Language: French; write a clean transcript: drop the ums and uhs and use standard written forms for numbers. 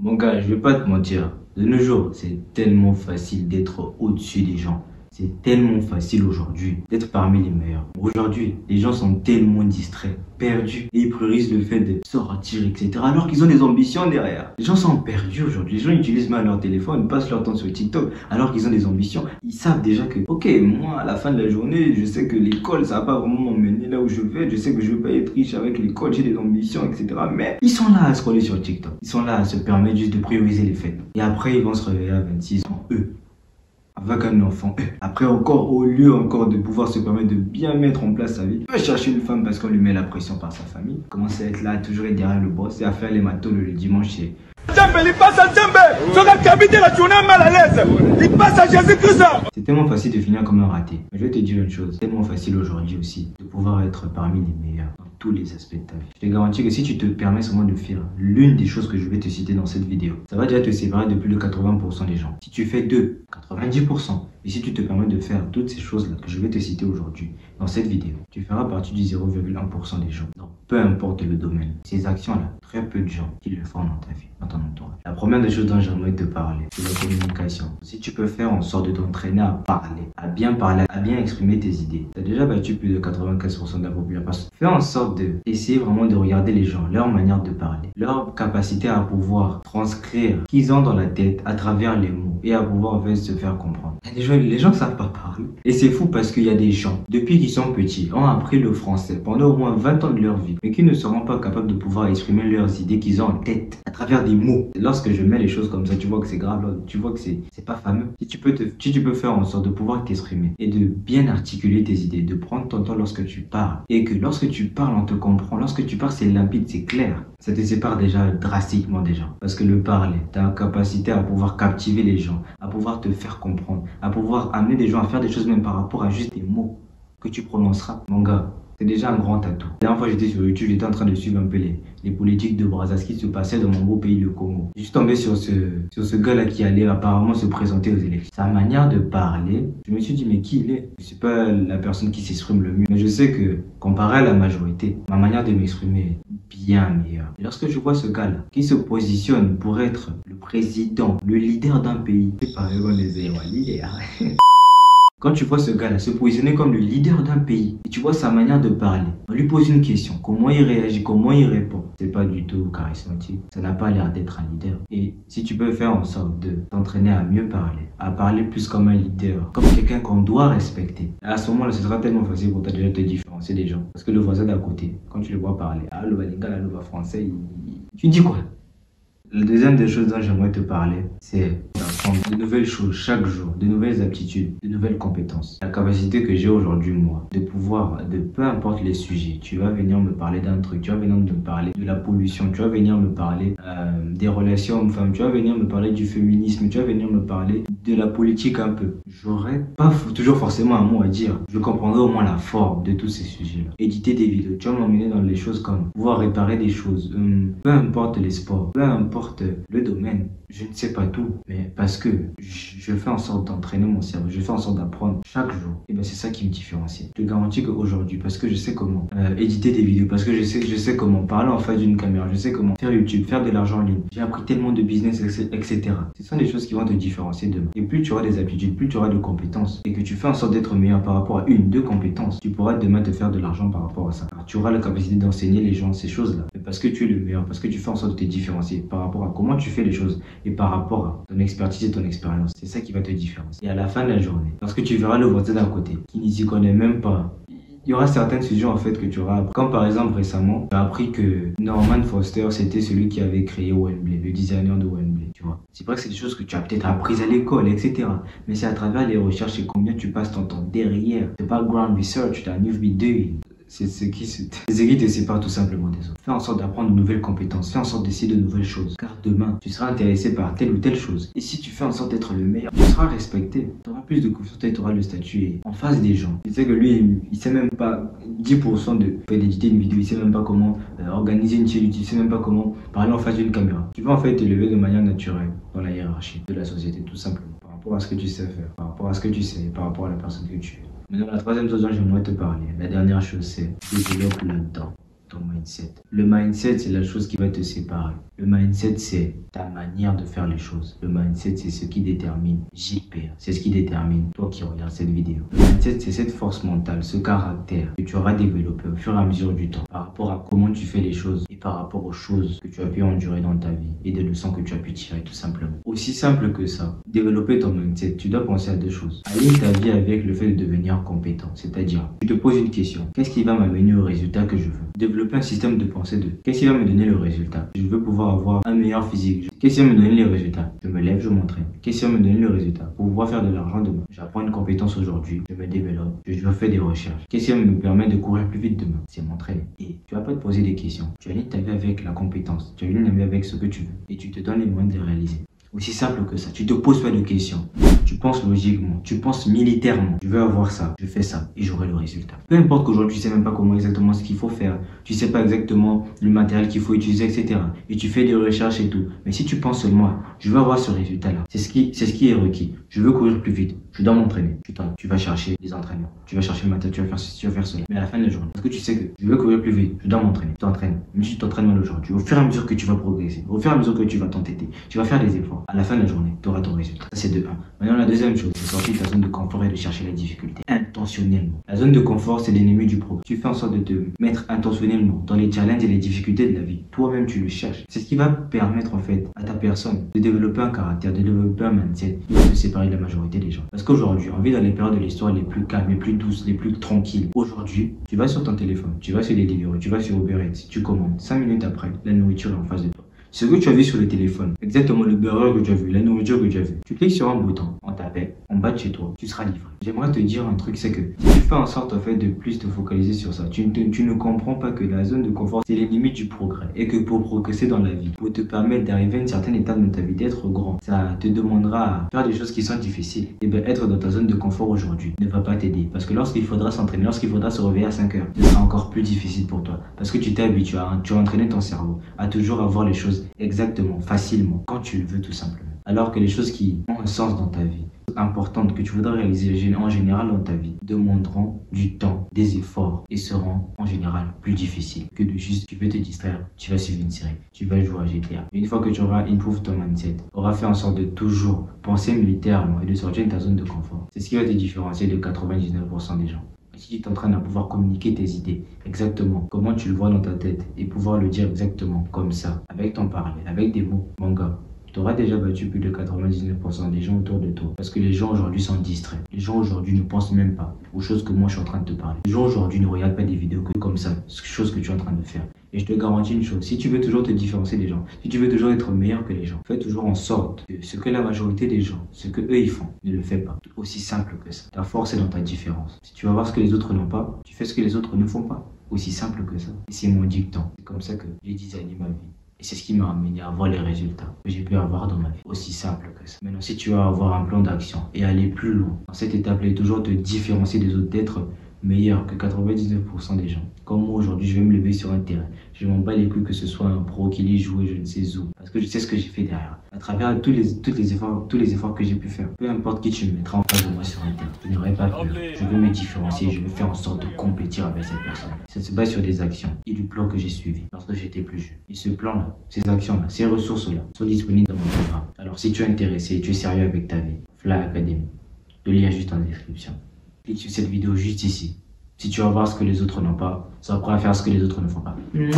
Mon gars, je vais pas te mentir. De nos jours, c'est tellement facile d'être au-dessus des gens. C'est tellement facile aujourd'hui d'être parmi les meilleurs. Aujourd'hui, les gens sont tellement distraits, perdus, et ils priorisent le fait de sortir, etc. Alors qu'ils ont des ambitions derrière. Les gens sont perdus aujourd'hui. Les gens utilisent mal leur téléphone, passent leur temps sur TikTok, alors qu'ils ont des ambitions. Ils savent déjà que, ok, moi, à la fin de la journée, je sais que l'école, ça va pas vraiment m'emmener là où je vais. Je sais que je vais pas être riche avec l'école, j'ai des ambitions, etc. Mais ils sont là à scroller sur TikTok. Ils sont là à se permettre juste de prioriser les fêtes. Et après, ils vont se réveiller à 26 ans, eux. Avec un enfant. Après encore, au lieu encore de pouvoir se permettre de bien mettre en place sa vie, il va chercher une femme parce qu'on lui met la pression par sa famille. Commence à être là, toujours être derrière le boss et à faire les matos le dimanche chez... Il passe à Djembe, sur la cavité la journée mal à l'aise. Il passe à Jésus-Christ. C'est tellement facile de finir comme un raté. Mais je vais te dire une chose, c'est tellement facile aujourd'hui aussi de pouvoir être parmi les meilleurs dans tous les aspects de ta vie. Je te garantis que si tu te permets seulement de faire l'une des choses que je vais te citer dans cette vidéo, ça va déjà te séparer de plus de 80% des gens. Si tu fais 90%. Et si tu te permets de faire toutes ces choses-là que je vais te citer aujourd'hui dans cette vidéo, tu feras partie du 0,1% des gens. Donc, peu importe le domaine, ces actions-là, très peu de gens qui le font dans ta vie, dans ton entourage. La première des choses dont j'aimerais te parler, c'est la communication. Si tu peux faire en sorte de t'entraîner à parler, à bien exprimer tes idées, tu as déjà battu plus de 95% de la population. Fais en sorte d'essayer vraiment de regarder les gens, leur manière de parler, leur capacité à pouvoir transcrire ce qu'ils ont dans la tête à travers les mots et à pouvoir en fait se faire comprendre. Les gens ne savent pas parler. Et c'est fou parce qu'il y a des gens, depuis qu'ils sont petits, ont appris le français pendant au moins 20 ans de leur vie, mais qui ne seront pas capables de pouvoir exprimer leurs idées qu'ils ont en tête à travers des mots. Lorsque je mets les choses comme ça, tu vois que c'est grave, tu vois que c'est pas fameux. Si tu peux faire en sorte de pouvoir t'exprimer et de bien articuler tes idées, de prendre ton temps lorsque tu parles, et que lorsque tu parles, on te comprend. Lorsque tu parles, c'est limpide, c'est clair. Ça te sépare déjà drastiquement des gens. Parce que le parler, tu as la capacité à pouvoir captiver les gens, à pouvoir te faire comprendre, à pouvoir amener des gens à faire des choses même par rapport à juste des mots que tu prononceras. Mon gars, c'est déjà un grand atout. La dernière fois j'étais sur YouTube, j'étais en train de suivre un peu les politiques de Brazzaville, ce qui se passait dans mon beau pays, le Congo. Je suis tombé sur ce gars-là qui allait apparemment se présenter aux élections. Sa manière de parler, je me suis dit mais qui il est? Je suis pas la personne qui s'exprime le mieux, mais je sais que comparé à la majorité, ma manière de m'exprimer est bien meilleure. Et lorsque je vois ce gars-là qui se positionne pour être le président, le leader d'un pays, c'est pareil, on les a. Quand tu vois ce gars-là se positionner comme le leader d'un pays et tu vois sa manière de parler, on lui pose une question, comment il réagit, comment il répond, c'est pas du tout charismatique, ça n'a pas l'air d'être un leader. Et si tu peux faire en sorte de t'entraîner à mieux parler, à parler plus comme un leader, comme quelqu'un qu'on doit respecter, à ce moment-là, ce sera tellement facile pour toi déjà de te différencier des gens. Parce que le voisin d'à côté, quand tu le vois parler, ah le Balinga, là, le français, tu dis quoi? La deuxième des choses dont j'aimerais te parler, c'est d'apprendre de nouvelles choses chaque jour, de nouvelles aptitudes, de nouvelles compétences. La capacité que j'ai aujourd'hui, moi, de pouvoir, de peu importe les sujets, tu vas venir me parler d'un truc, tu vas venir me parler de la pollution, tu vas venir me parler des relations hommes-femmes, tu vas venir me parler du féminisme, tu vas venir me parler de la politique un peu. J'aurais pas toujours forcément un mot à dire. Je comprendrai au moins la forme de tous ces sujets-là. Éditer des vidéos, tu vas m'emmener dans les choses comme pouvoir réparer des choses, peu importe les sports, peu importe le domaine, je ne sais pas tout, mais parce que je fais en sorte d'entraîner mon cerveau, je fais en sorte d'apprendre chaque jour, et bien c'est ça qui me différencie. Je te garantis qu'aujourd'hui, parce que je sais comment éditer des vidéos, parce que je sais comment parler en face d'une caméra, je sais comment faire YouTube, faire de l'argent en ligne, j'ai appris tellement de business, etc. Ce sont des choses qui vont te différencier demain. Et plus tu auras des aptitudes, plus tu auras de compétences, et que tu fais en sorte d'être meilleur par rapport à deux compétences, tu pourras demain te faire de l'argent par rapport à ça. Alors, tu auras la capacité d'enseigner les gens ces choses-là, mais parce que tu es le meilleur, parce que tu fais en sorte de te différencier par rapport à comment tu fais les choses et par rapport à ton expertise et ton expérience. C'est ça qui va te différencier. Et à la fin de la journée, lorsque tu verras le voisin d'à côté qui n'y s'y connaît même pas, il y aura certains sujets en fait que tu auras appris. Comme par exemple récemment, j'ai appris que Norman Foster c'était celui qui avait créé Wembley, le designer de Wembley, tu vois. C'est vrai que c'est des choses que tu as peut-être apprises à l'école, etc. Mais c'est à travers les recherches et combien tu passes ton temps derrière. The background research that you've been doing. C'est ce qui te sépare tout simplement des autres. Fais en sorte d'apprendre de nouvelles compétences, fais en sorte d'essayer de nouvelles choses. Car demain, tu seras intéressé par telle ou telle chose. Et si tu fais en sorte d'être le meilleur, tu seras respecté. Tu auras plus de confiance et tu auras le statut en face des gens. Tu sais que lui, il sait même pas 10% d'éditer une vidéo, il sait même pas comment organiser une chaîne, il sait même pas comment parler en face d'une caméra. Tu vas en fait t'élever de manière naturelle dans la hiérarchie de la société, tout simplement. Par rapport à ce que tu sais faire, par rapport à ce que tu sais, par rapport à la personne que tu es. Maintenant, la troisième chose dont j'aimerais te parler, la dernière chose, c'est développe le temps. ton mindset. Le mindset, c'est la chose qui va te séparer. Le mindset, c'est ta manière de faire les choses. Le mindset, c'est ce qui détermine JP. C'est ce qui détermine toi qui regardes cette vidéo. Le mindset, c'est cette force mentale, ce caractère que tu auras développé au fur et à mesure du temps par rapport à comment tu fais les choses et par rapport aux choses que tu as pu endurer dans ta vie et des leçons que tu as pu tirer tout simplement. Aussi simple que ça, développer ton mindset, tu dois penser à deux choses. Aligne ta vie avec le fait de devenir compétent, c'est-à-dire tu te poses une question. Qu'est-ce qui va m'amener au résultat que je veux? Développer un système de pensée de qu'est-ce qui va me donner le résultat? Je veux pouvoir avoir un meilleur physique. Qu'est-ce qui va me donner les résultats? Je me lève, je m'entraîne. Qu'est-ce qui va me donner le résultat? Pour pouvoir faire de l'argent demain. J'apprends une compétence aujourd'hui, je me développe, je fais des recherches. Qu'est-ce qui va me permettre de courir plus vite demain? C'est m'entraîner. Et tu vas pas te poser des questions. Tu alignes ta vie avec la compétence. Tu alignes ta vie avec ce que tu veux. Et tu te donnes les moyens de les réaliser. Aussi simple que ça. Tu te poses pas de questions. Tu penses logiquement. Tu penses militairement. Je veux avoir ça. Je fais ça. Et j'aurai le résultat. Peu importe qu'aujourd'hui tu sais même pas comment exactement ce qu'il faut faire. Tu sais pas exactement le matériel qu'il faut utiliser, etc. Et tu fais des recherches et tout. Mais si tu penses seulement, je veux avoir ce résultat-là. C'est ce qui est requis. Je veux courir plus vite. Je dois m'entraîner. Tu vas chercher des entraînements. Tu vas chercher le matériel. Tu vas faire ceci, tu vas faire cela. Mais à la fin de la journée, parce que tu sais que je veux courir plus vite. Je dois m'entraîner. Tu t'entraînes. Même si tu t'entraînes mal aujourd'hui. Au fur et à mesure que tu vas progresser. Au fur et à mesure que tu vas t'entêter. Tu vas faire des efforts. À la fin de la journée, tu auras ton résultat. Ça, c'est de 1. Maintenant, la deuxième chose, c'est sortir de ta zone de confort et de chercher la difficulté intentionnellement. La zone de confort, c'est l'ennemi du progrès. Tu fais en sorte de te mettre intentionnellement dans les challenges et les difficultés de la vie. Toi-même, tu le cherches. C'est ce qui va permettre, en fait, à ta personne de développer un caractère, de développer un mindset qui va te séparer de la majorité des gens. Parce qu'aujourd'hui, on vit dans les périodes de l'histoire les plus calmes, les plus douces, les plus tranquilles. Aujourd'hui, tu vas sur ton téléphone, tu vas sur Deliveroo, tu vas sur Uber Eats, tu commandes. 5 minutes après, la nourriture est en face de toi. Ce que tu as vu sur le téléphone, exactement le burger que tu as vu, la nourriture que tu as vu, tu cliques sur un bouton, on t'appelle, en bas de chez toi, tu seras livré. J'aimerais te dire un truc, c'est que si tu fais en sorte en fait de plus te focaliser sur ça, tu ne comprends pas que la zone de confort c'est les limites du progrès et que pour progresser dans la vie, pour te permettre d'arriver à une certaine étape de ta vie, d'être grand, ça te demandera à faire des choses qui sont difficiles. Et bien être dans ta zone de confort aujourd'hui ne va pas t'aider parce que lorsqu'il faudra s'entraîner, lorsqu'il faudra se réveiller à 5 heures, ce sera encore plus difficile pour toi parce que tu t'es habitué tu as entraîné ton cerveau à toujours avoir les choses exactement, facilement, quand tu le veux tout simplement. Alors que les choses qui ont un sens dans ta vie, importantes que tu voudras réaliser en général dans ta vie, demanderont du temps, des efforts et seront en général plus difficiles que de juste tu veux te distraire, tu vas suivre une série, tu vas jouer à GTA. Une fois que tu auras improve ton mindset, auras fait en sorte de toujours penser militairement et de sortir de ta zone de confort. C'est ce qui va te différencier de 99% des gens. Si tu t'entraînes à pouvoir communiquer tes idées exactement, comment tu le vois dans ta tête et pouvoir le dire exactement comme ça, avec ton parler, avec des mots, mon gars, tu auras déjà battu plus de 99% des gens autour de toi. Parce que les gens aujourd'hui sont distraits. Les gens aujourd'hui ne pensent même pas aux choses que moi je suis en train de te parler. Les gens aujourd'hui ne regardent pas des vidéos que comme ça, choses que tu es en train de faire. Et je te garantis une chose, si tu veux toujours te différencier des gens, si tu veux toujours être meilleur que les gens, fais toujours en sorte que ce que la majorité des gens, ce que eux ils font, ne le fais pas. Aussi simple que ça. Ta force est dans ta différence. Si tu vas voir ce que les autres n'ont pas, tu fais ce que les autres ne font pas. Aussi simple que ça. Et c'est mon dicton. C'est comme ça que j'ai designé ma vie. Et c'est ce qui m'a amené à avoir les résultats que j'ai pu avoir dans ma vie. Aussi simple que ça. Maintenant, si tu vas avoir un plan d'action et aller plus loin, dans cette étape-là, et toujours te différencier des autres, d'être meilleur que 99% des gens. Comme moi aujourd'hui, je vais me lever sur un terrain. Je m'en bats les couilles que ce soit un pro qui l'ait joué, je ne sais où. Parce que je sais ce que j'ai fait derrière. À travers tous les efforts que j'ai pu faire. Peu importe qui tu me mettras en face de moi sur un terrain. Je n'aurai pas peur. Je veux me différencier. Je veux faire en sorte de compétir avec cette personne. Ça se base sur des actions et du plan que j'ai suivi lorsque j'étais plus jeune. Et ce plan-là, ces actions-là, ces ressources-là sont disponibles dans mon programme. Alors si tu es intéressé, tu es sérieux avec ta vie, Fly Academy, le lien est juste en description. Clique sur cette vidéo juste ici. Si tu vas voir ce que les autres n'ont pas, ça apprend à faire ce que les autres ne font pas. Ouais.